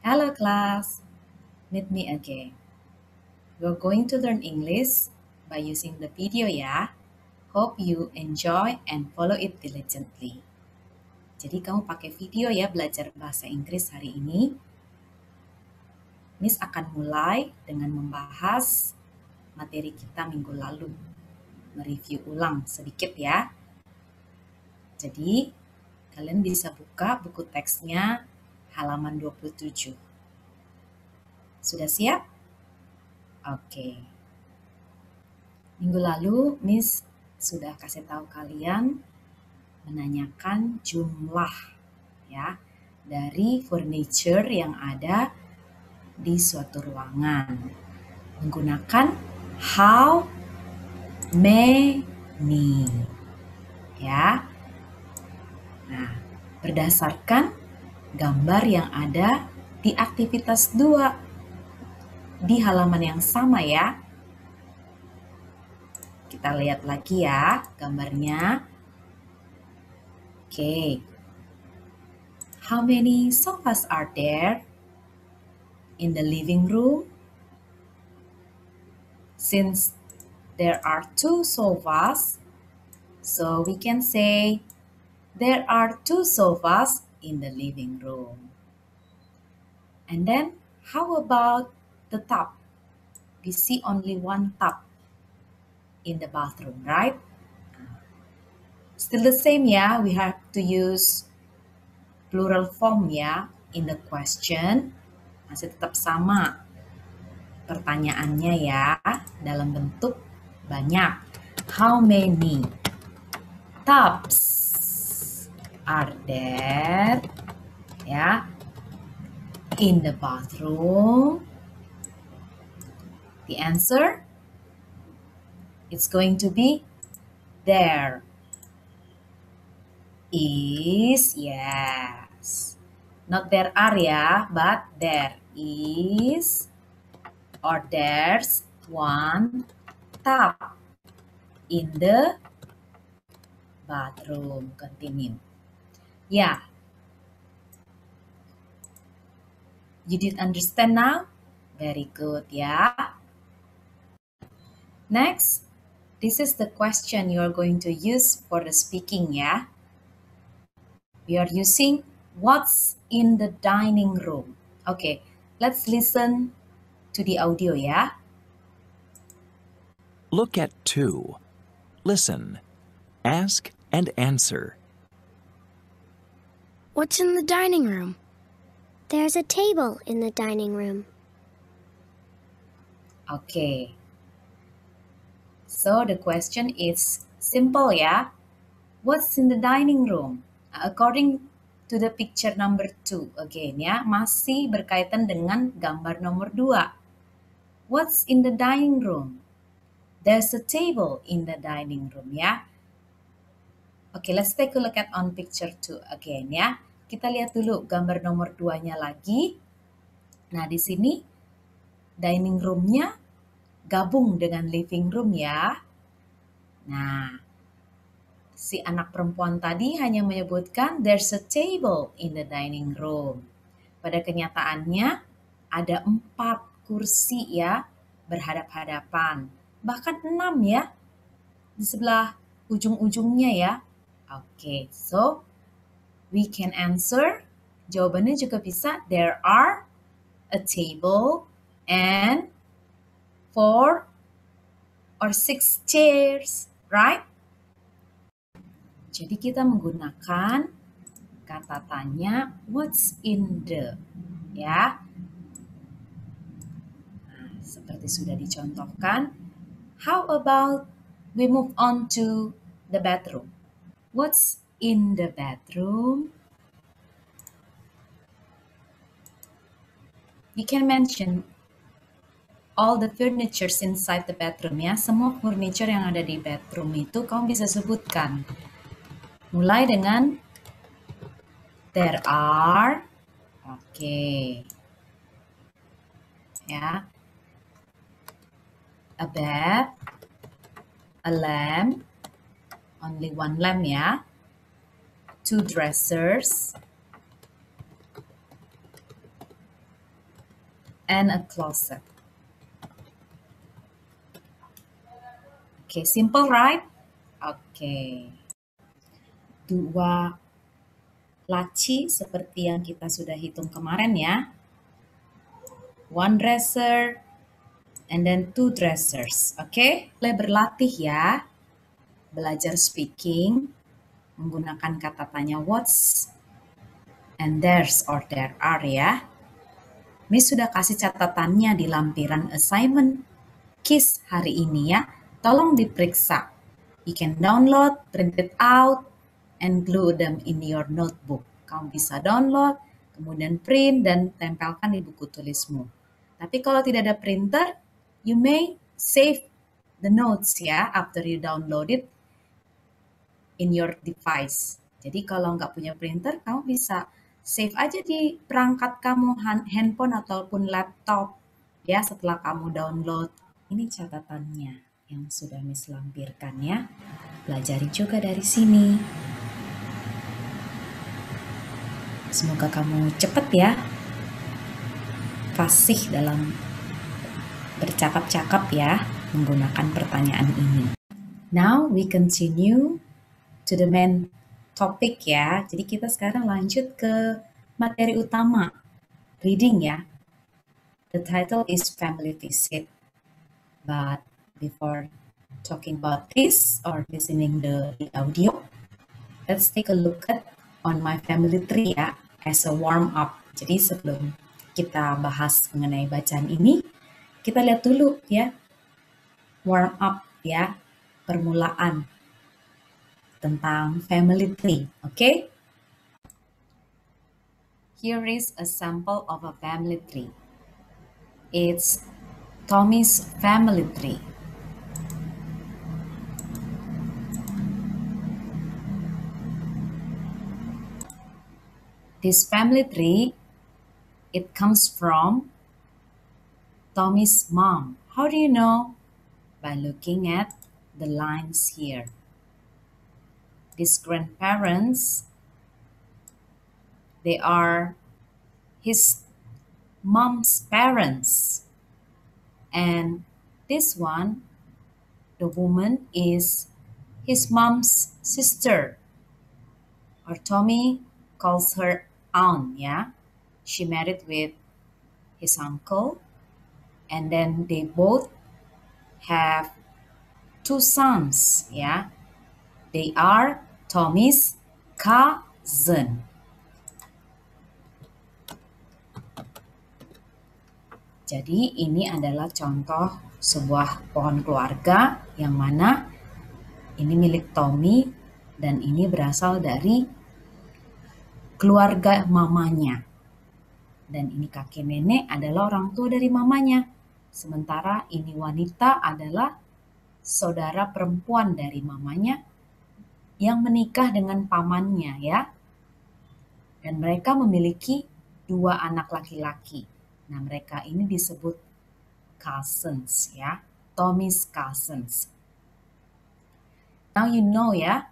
Hello class, meet me again. We're going to learn English by using the video ya. Hope you enjoy and follow it diligently. Jadi kamu pakai video ya belajar bahasa Inggris hari ini. Miss akan mulai dengan membahas materi kita minggu lalu. Mereview ulang sedikit ya. Jadi kalian bisa buka buku teksnya halaman 27. Sudah siap? Oke. Minggu lalu, Miss sudah kasih tahu kalian menanyakan jumlah ya dari furniture yang ada di suatu ruangan menggunakan how many ya. Nah, berdasarkan gambar yang ada di aktivitas 2 di halaman yang sama ya. Kita lihat lagi ya gambarnya. Okay. How many sofas are there in the living room? Since there are 2 sofas, so we can say there are 2 sofas in the living room. And then how about the tub? We see only one tub in the bathroom, right? Still the same ya, we have to use plural form ya in the question. Masih tetap sama pertanyaannya ya, dalam bentuk banyak. How many tubs are there ya in the bathroom? The answer it's going to be there is, yes. Not there are ya, but there is or there's one tub in the bathroom. Continue. Yeah. You did understand now? Very good ya. Next, this is the question you are going to use for the speaking ya. We are using what's in the dining room. Okay, let's listen to the audio ya. Look at 2. Listen. Ask and answer. What's in the dining room? There's a table in the dining room. Okay. So the question is simple ya. What's in the dining room? According to the picture number 2 again ya, masih berkaitan dengan gambar nomor 2. What's in the dining room? There's a table in the dining room ya. Okay, let's take a look at on picture 2 again ya. Kita lihat dulu gambar nomor 2-nya lagi. Nah, di sini dining room-nya gabung dengan living room ya. Nah, si anak perempuan tadi hanya menyebutkan there's a table in the dining room. Pada kenyataannya ada 4 kursi ya berhadap-hadapan. Bahkan 6 ya di sebelah ujung-ujungnya ya. Oke, so we can answer. Jawabannya juga bisa there are a table and 4 or 6 chairs, right? Jadi kita menggunakan kata tanya what's in the ya. Nah, seperti sudah dicontohkan. How about we move on to the bathroom? What's in the bathroom? You can mention all the furnitures inside the bedroom ya. Semua furniture yang ada di bedroom itu kamu bisa sebutkan. Mulai dengan there are, okay, ya, a bed, a lamp, only one lamp ya, 2 dressers, and a closet. Okay, simple, right? Okay. 2 laci seperti yang kita sudah hitung kemarin ya. 1 dresser and then 2 dressers. Okay, mulai berlatih ya. Belajar speaking menggunakan kata tanya what's and there's or there are ya. Miss sudah kasih catatannya di lampiran assignment KISS hari ini ya. Tolong diperiksa. You can download, print it out, and glue them in your notebook. Kamu bisa download, kemudian print, dan tempelkan di buku tulismu. Tapi kalau tidak ada printer, you may save the notes ya after you download it in your device. Jadi kalau nggak punya printer, kamu bisa save aja di perangkat kamu, handphone ataupun laptop ya setelah kamu download. Ini catatannya yang sudah Miss lampirkan ya. Pelajari juga dari sini. Semoga kamu cepat ya. Fasih dalam bercakap-cakap ya menggunakan pertanyaan ini. Now we continue to the main topic ya. Jadi kita sekarang lanjut ke materi utama. Reading ya. The title is Family Visit. But before talking about this or listening the audio, let's take a look at on my family tree ya as a warm up. Jadi sebelum kita bahas mengenai bacaan ini, kita lihat dulu ya warm up ya, permulaan tentang family tree, okay? Here is a sample of a family tree. It's Tommy's family tree. This family tree, it comes from Tommy's mom. How do you know? By looking at the lines here. These grandparents, they are his mom's parents. And this one, the woman is his mom's sister. Or Tommy calls her aunt, yeah? She married with his uncle. And then they both have 2 sons, yeah? They are Tommy's cousin. Jadi ini adalah contoh sebuah pohon keluarga yang mana ini milik Tommy dan ini berasal dari keluarga mamanya. Dan ini kakek nenek adalah orang tua dari mamanya. Sementara ini wanita adalah saudara perempuan dari mamanya yang menikah dengan pamannya ya. Dan mereka memiliki 2 anak laki-laki. Nah, mereka ini disebut cousins ya, Tommy's cousins. Now you know ya,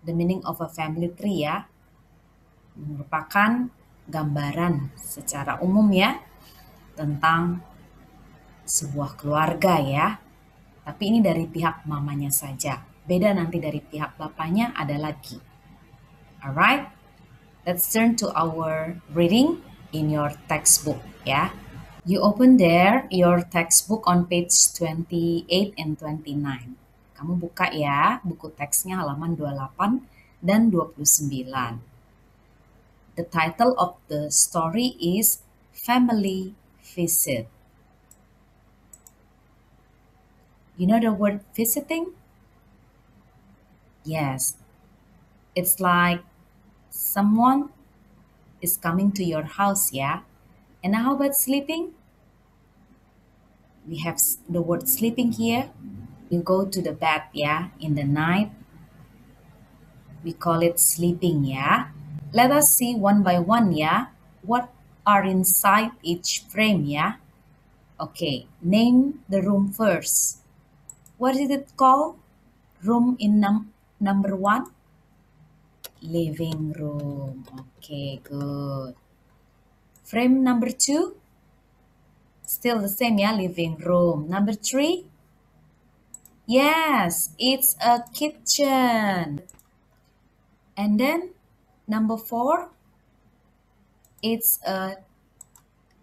the meaning of a family tree ya, merupakan gambaran secara umum ya tentang sebuah keluarga ya. Tapi ini dari pihak mamanya saja. Beda nanti dari pihak bapaknya ada lagi. Alright, let's turn to our reading in your textbook ya. You open there your textbook on page 28 and 29. Kamu buka ya buku teksnya halaman 28 dan 29. The title of the story is Family Visit. You know the word visiting? Yes. It's like someone is coming to your house, yeah? And how about sleeping? We have the word sleeping here. You go to the bed, yeah, in the night. We call it sleeping, yeah? Let us see one by one, yeah? What are inside each frame, yeah? Okay, name the room first. What is it called? Room in number 1? Living room. Okay, good. Frame number 2? Still the same ya, living room. Number 3, yes, it's a kitchen. And then number 4, it's a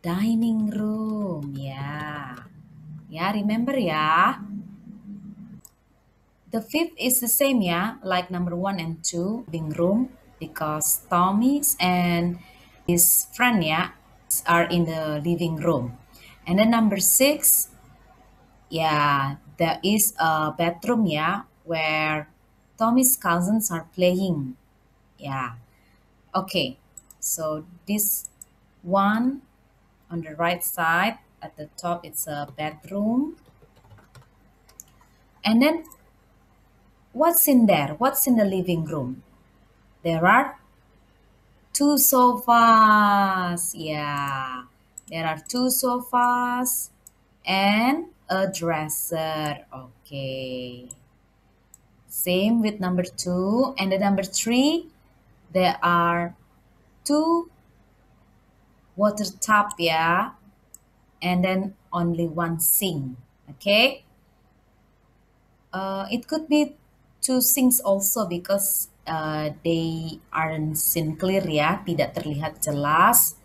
dining room. Ya, remember ya. The 5th is the same ya, like number 1 and 2, living room, because Tommy and his friend are in the living room. And then number 6, there is a bedroom where Tommy's cousins are playing. Okay, so this one on the right side at the top, it's a bedroom. And then what's in there? What's in the living room? There are 2 sofas. There are 2 sofas and a dresser. Okay. Same with number 2. And the number 3, there are 2 water tub and then only 1 sink. Okay. It could be 2 sinks also because they aren't seen clear tidak terlihat jelas.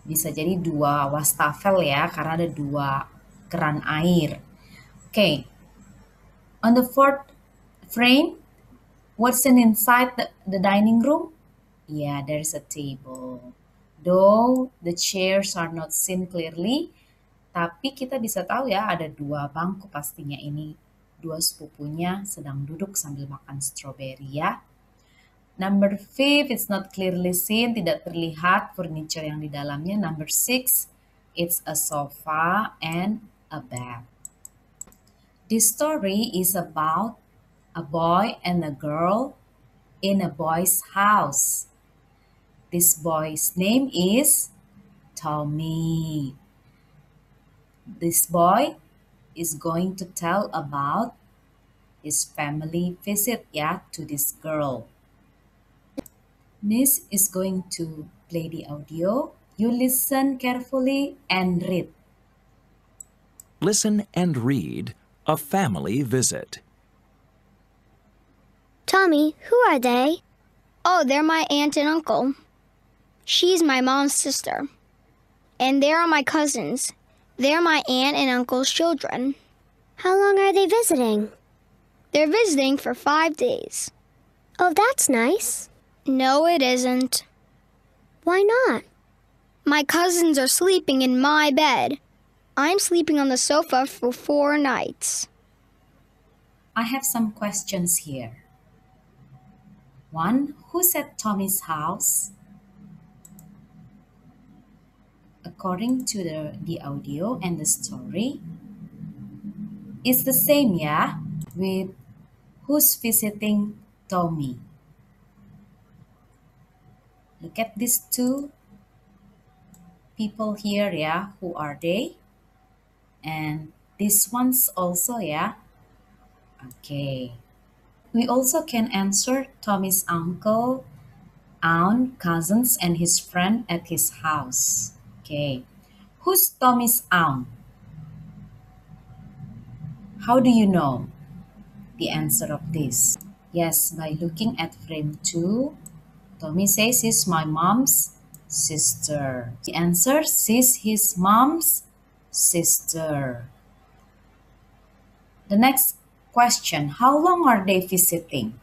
Bisa jadi 2 wastafel karena ada 2 keran air. Okay. On the 4th frame, what's inside the dining room? There's a table. Though the chairs are not seen clearly, tapi kita bisa tahu ada 2 bangku pastinya ini. 2 sepupunya sedang duduk sambil makan stroberi Number 5, it's not clearly seen, tidak terlihat furniture yang di dalamnya. Number 6, it's a sofa and a bed. This story is about a boy and a girl in a boy's house. This boy's name is Tommy. This boy is going to tell about his family visit to this girl. Miss is going to play the audio. You listen carefully and read. Listen and read A Family Visit. Tommy, who are they? Oh, they're my aunt and uncle. She's my mom's sister. And there are my cousins. They're my aunt and uncle's children. How long are they visiting? They're visiting for 5 days. Oh, that's nice. No, it isn't. Why not? My cousins are sleeping in my bed. I'm sleeping on the sofa for 4 nights. I have some questions here. 1, who's at Tommy's house? According to the audio and the story, it's the same with who's visiting Tommy. Look at these 2 people here who are they? And these ones also Okay. We also can answer Tommy's uncle, aunt, cousins, and his friend at his house. Okay. Who's Tommy's aunt? How do you know the answer of this? Yes, by looking at frame 2, Tommy says he's my mom's sister. The answer is his mom's sister. The next question, how long are they visiting?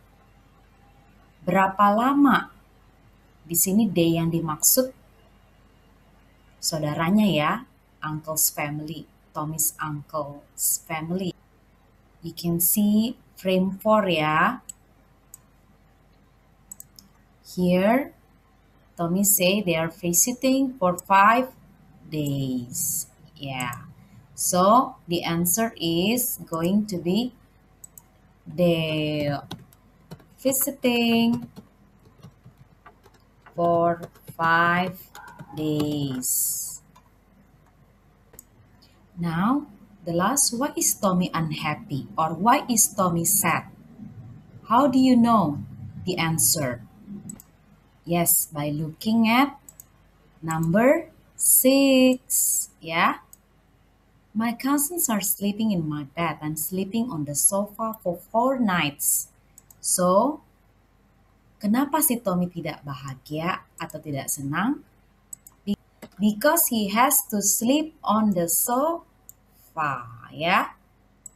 Berapa lama? Di sini they yang dimaksud saudaranya uncle's family, Tommy's uncle's family. You can see frame 4 Here, Tommy say they are visiting for 5 days. So the answer is going to be they visiting for 5 days. Now, the last, why is Tommy unhappy or why is Tommy sad? How do you know the answer? Yes, by looking at number 6. My cousins are sleeping in my bed. I'm sleeping on the sofa for 4 nights. So, kenapa si Tommy tidak bahagia atau tidak senang? Because he has to sleep on the sofa, ya.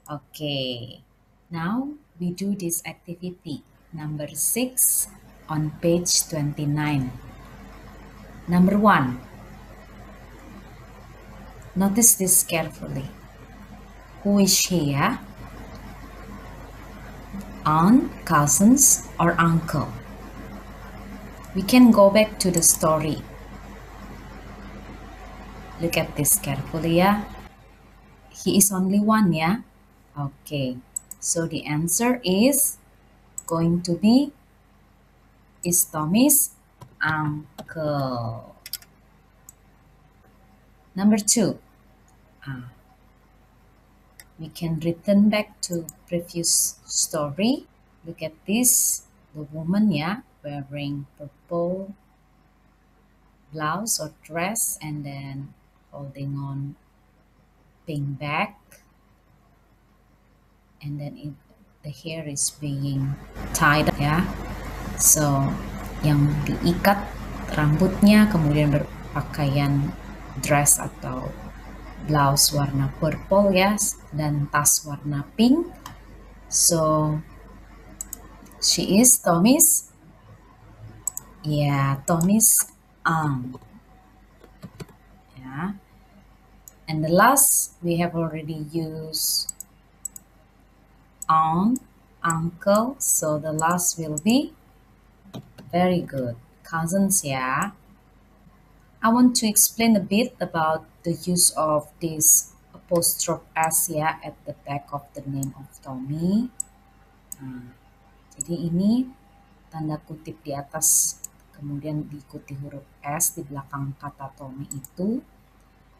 Okay. Now we do this activity. Number 6 on page 29. Number 1. Notice this carefully. Who is she, ya? Aunt, cousins, or uncle? We can go back to the story. Look at this carefully, ya. He is only one, ya. Okay, so the answer is going to be is Tommy's uncle. Number 2. We can return back to previous story. Look at this. The woman, yeah, wearing purple blouse or dress and then holding on pink bag. And then the hair is being tied, ya. So, yang diikat rambutnya kemudian berpakaian dress atau blouse warna purple, ya, dan tas warna pink. So, she is Tommy's, Tommy's aunt. Yeah. And the last, we have already used aunt, uncle. So the last will be very good. Cousins, yeah. I want to explain a bit about the use of this apostrophe S, ya, at the back of the name of Tommy. Jadi ini tanda kutip di atas, kemudian diikuti huruf S di belakang kata Tommy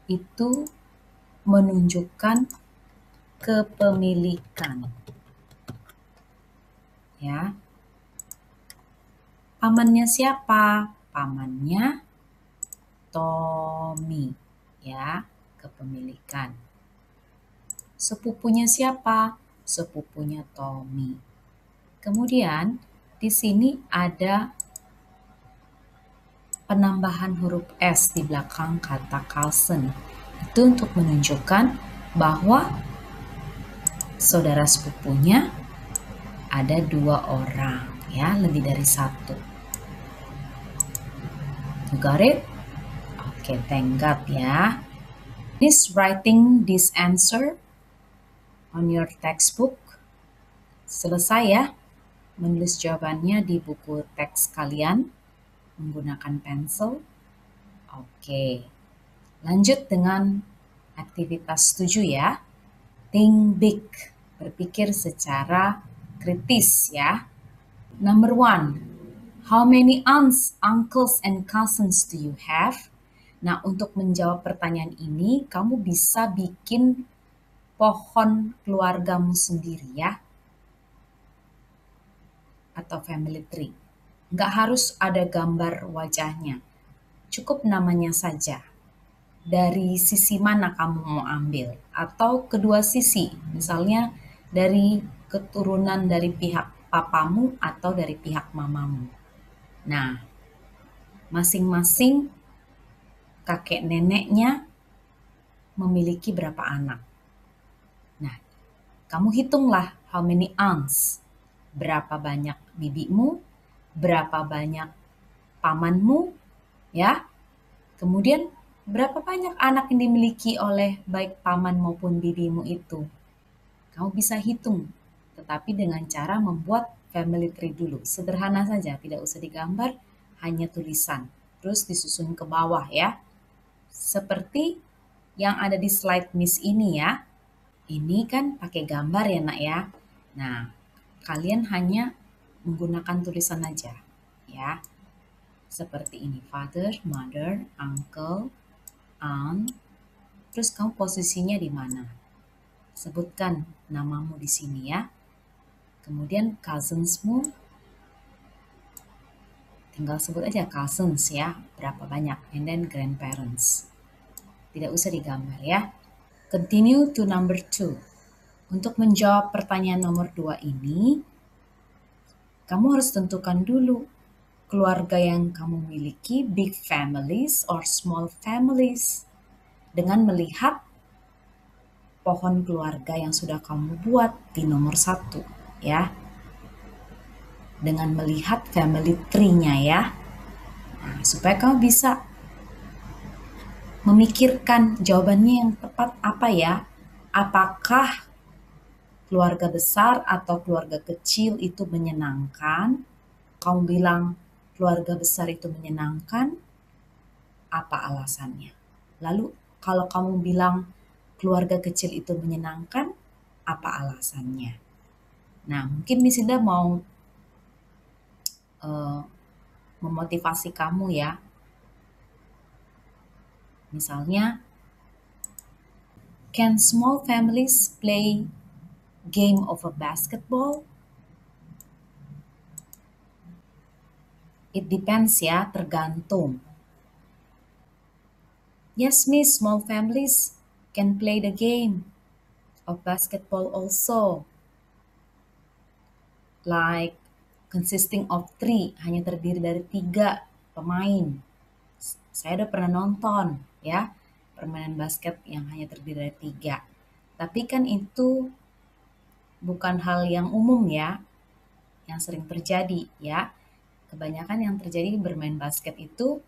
itu menunjukkan kepemilikan. Ya. Pamannya siapa? Pamannya Tommy, ya, kepemilikan. Sepupunya siapa? Sepupunya Tommy. Kemudian di sini ada penambahan huruf S di belakang kata cousin. Itu untuk menunjukkan bahwa saudara sepupunya ada 2 orang, ya, lebih dari 1. You got it? Okay, thank God, ya. Please writing this answer on your textbook. Selesai, ya, menulis jawabannya di buku teks kalian menggunakan pensil. Oke, lanjut dengan aktivitas 7, ya. Think big, berpikir secara kritis, ya. Number 1, how many aunts, uncles, and cousins do you have? Nah, untuk menjawab pertanyaan ini, kamu bisa bikin pohon keluargamu sendiri, ya. Atau family tree. Nggak harus ada gambar wajahnya. Cukup namanya saja. Dari sisi mana kamu mau ambil. Atau kedua sisi. Misalnya dari keturunan dari pihak papamu atau dari pihak mamamu. Nah, masing-masing kakek neneknya memiliki berapa anak. Nah, kamu hitunglah how many aunts. Berapa banyak bibimu, berapa banyak pamanmu, ya. Kemudian berapa banyak anak yang dimiliki oleh baik paman maupun bibimu itu. Kamu bisa hitung, tetapi dengan cara membuat family tree dulu. Sederhana saja, tidak usah digambar, hanya tulisan. Terus disusun ke bawah, ya. Seperti yang ada di slide Miss ini, ya. Ini kan pakai gambar, ya, Nak, ya. Nah, kalian hanya menggunakan tulisan aja, ya. Seperti ini, father, mother, uncle, aunt. Terus kamu posisinya di mana? Sebutkan namamu di sini, ya. Kemudian cousinsmu, tinggal sebut aja cousins, ya, berapa banyak, and then grandparents. Tidak usah digambar, ya. Continue to number 2. Untuk menjawab pertanyaan nomor 2 ini, kamu harus tentukan dulu keluarga yang kamu miliki, big families or small families, dengan melihat pohon keluarga yang sudah kamu buat di nomor 1, ya. Dengan melihat family tree-nya, ya. Nah, supaya kamu bisa memikirkan jawabannya yang tepat apa ya. Apakah keluarga besar atau keluarga kecil itu menyenangkan? Kamu bilang keluarga besar itu menyenangkan, apa alasannya? Lalu kalau kamu bilang keluarga kecil itu menyenangkan, apa alasannya? Nah, mungkin Miss Indah mau memotivasi kamu ya. Misalnya, can small families play game of a basketball? It depends ya, tergantung. Yes, Miss, small families can play the game of basketball also. Like consisting of 3, hanya terdiri dari 3 pemain. Saya udah pernah nonton ya, permainan basket yang hanya terdiri dari 3. Tapi kan itu bukan hal yang umum ya, yang sering terjadi ya. Kebanyakan yang terjadi bermain basket itu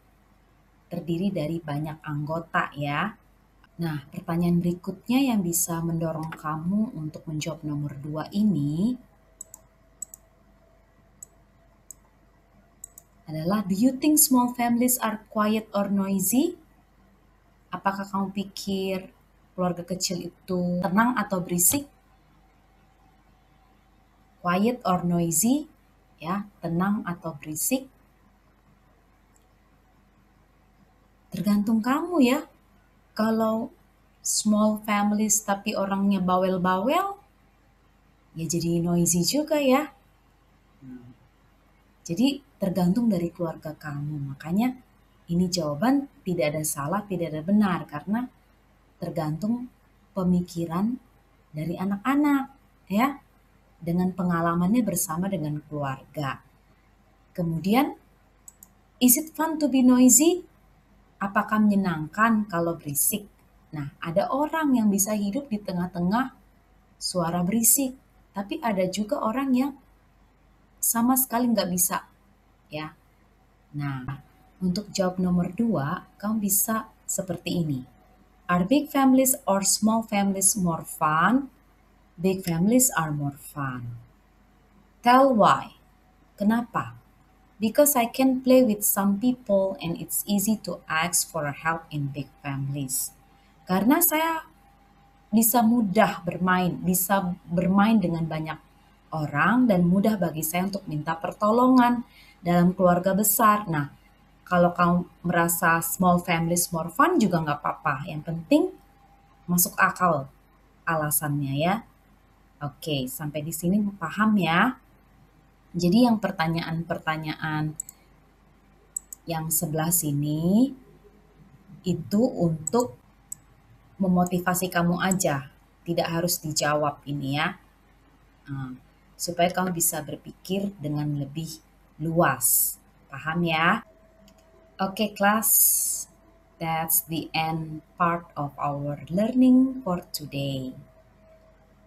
terdiri dari banyak anggota ya. Nah, pertanyaan berikutnya yang bisa mendorong kamu untuk menjawab nomor 2 ini adalah, do you think small families are quiet or noisy? Apakah kamu pikir keluarga kecil itu tenang atau berisik? Quiet or noisy? Ya, tenang atau berisik? Tergantung kamu ya. Kalau small families tapi orangnya bawel-bawel, ya jadi noisy juga ya. Jadi tergantung dari keluarga kamu. Makanya ini jawaban tidak ada salah, tidak ada benar, karena tergantung pemikiran dari anak-anak ya, dengan pengalamannya bersama dengan keluarga. Kemudian, is it fun to be noisy? Apakah menyenangkan kalau berisik? Nah, ada orang yang bisa hidup di tengah-tengah suara berisik, tapi ada juga orang yang sama sekali nggak bisa ya. Nah, untuk jawab nomor 2, kamu bisa seperti ini. Are big families or small families more fun? Big families are more fun. Tell why. Kenapa? Because I can play with some people and it's easy to ask for help in big families. Karena saya bisa mudah bisa bermain dengan banyak orang dan mudah bagi saya untuk minta pertolongan dalam keluarga besar. Nah, kalau kamu merasa small families more fun juga nggak apa-apa. Yang penting masuk akal alasannya ya. Oke, sampai di sini paham ya. Jadi yang pertanyaan-pertanyaan yang sebelah sini itu untuk memotivasi kamu aja. Tidak harus dijawab ini ya. Supaya kamu bisa berpikir dengan lebih luas. Paham ya? Oke, kelas. That's the end part of our learning for today.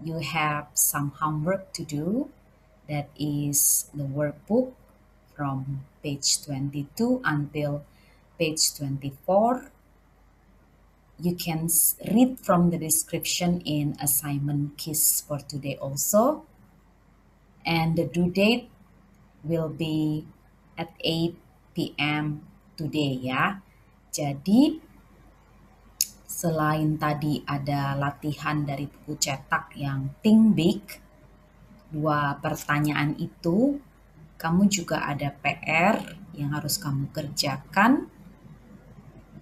You have some homework to do. That is the workbook from page 22 until page 24. You can read from the description in assignment quiz for today also. And the due date will be at 8 p.m. today ya. Jadi selain tadi ada latihan dari buku cetak yang Think Big, 2 pertanyaan itu, kamu juga ada PR yang harus kamu kerjakan.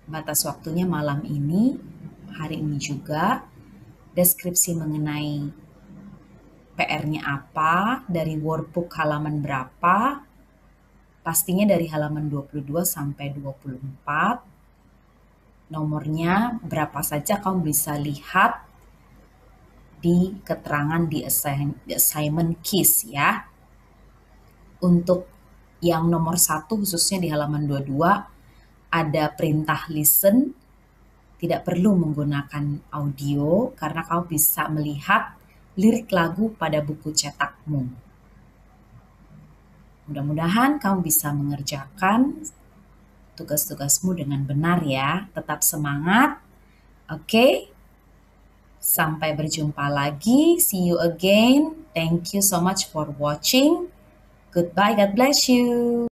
Batas waktunya malam ini, hari ini juga. Deskripsi mengenai PR-nya apa, dari workbook halaman berapa, pastinya dari halaman 22 sampai 24. Nomornya berapa saja kamu bisa lihat di keterangan di assignment keys ya. Untuk yang nomor 1 khususnya di halaman 22 ada perintah listen. Tidak perlu menggunakan audio karena kamu bisa melihat lirik lagu pada buku cetakmu. Mudah-mudahan kamu bisa mengerjakan tugas-tugasmu dengan benar ya. Tetap semangat. Oke. Sampai berjumpa lagi. See you again. Thank you so much for watching. Goodbye. God bless you.